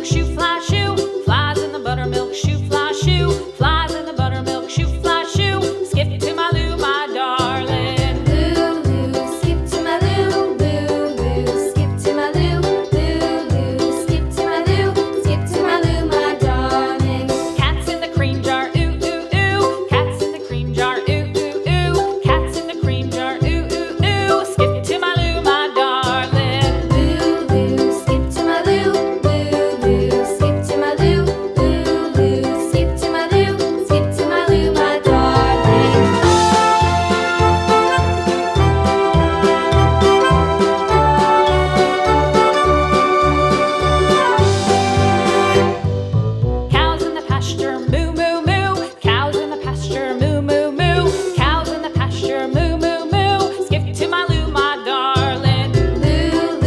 buttermilk shoe, fly shoe. Flies in the buttermilk shoe, fly shoe. Flies in the buttermilk shoe, fly shoe. Skip to my Lou, my darling. Lou, skip to my Lou, Lou, skip to my Lou, Lou, skip to my Lou, skip to my Lou, my darling. Cats in the cream jar, ooh, ooh, ooh. Cats in the cream jar, ooh, ooh, ooh. Cats in the cream jar, ooh, ooh, ooh. Skip to my Lou, my darling. Lou, skip to my Lou, Lou, skip to my Lou, Lou, skip to my Lou, skip to my Lou, my darling. Cows in the pasture, moo, moo, moo. Cows in the pasture, moo, moo, moo. Cows in the pasture, moo, moo, moo. Skip to my Lou, my darling. Lou,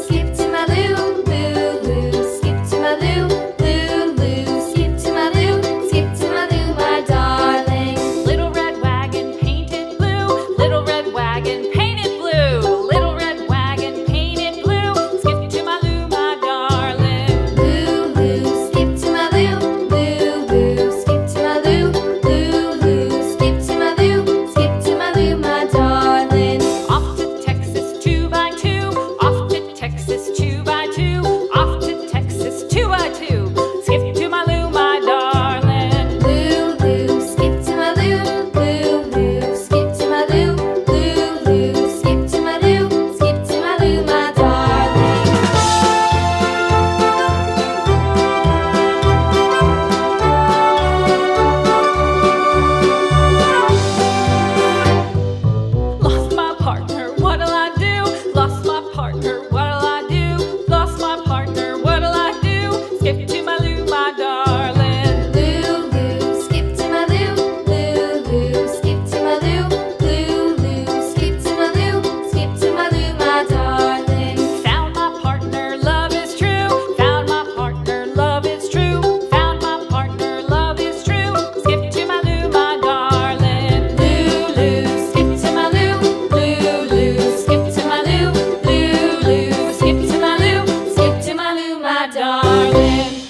skip to my Lou, Lou, skip to my Lou, Lou, skip to my Lou, skip to my Lou, my darling. Little red wagon painted blue. Little red wagon painted blue. Little red wagon painted blue. Skip to my Lou, my darling. Lou, skip to my Lou, Lou, skip to my Lou, Lou, skip to my Lou, skip to my Lou, my darling. Off to Texas 2x2. Off to Texas 2x2. Off to Texas 2x2. Skip to my Lou, my darling. Lou, skip to my Lou, Lou, skip to my Lou, Lou, skip to my Lou, skip to my Lou, my darling. Lost my partner, what'll I do? Lost my partner, what'll I do? Lost my partner, what'll I do? Skip to my Lou, my darling. Lou, skip to my Lou, Lou, skip to my Lou, Lou, skip to my Lou, skip to my Lou, my darling. Found my partner, love is true. Found my partner, love is true. Found my partner, love is true. Skip to my Lou, my darling. Lou, skip to my Lou, Lou, skip to my Lou, Lou, skip to my Lou, skip to my Lou, my darling.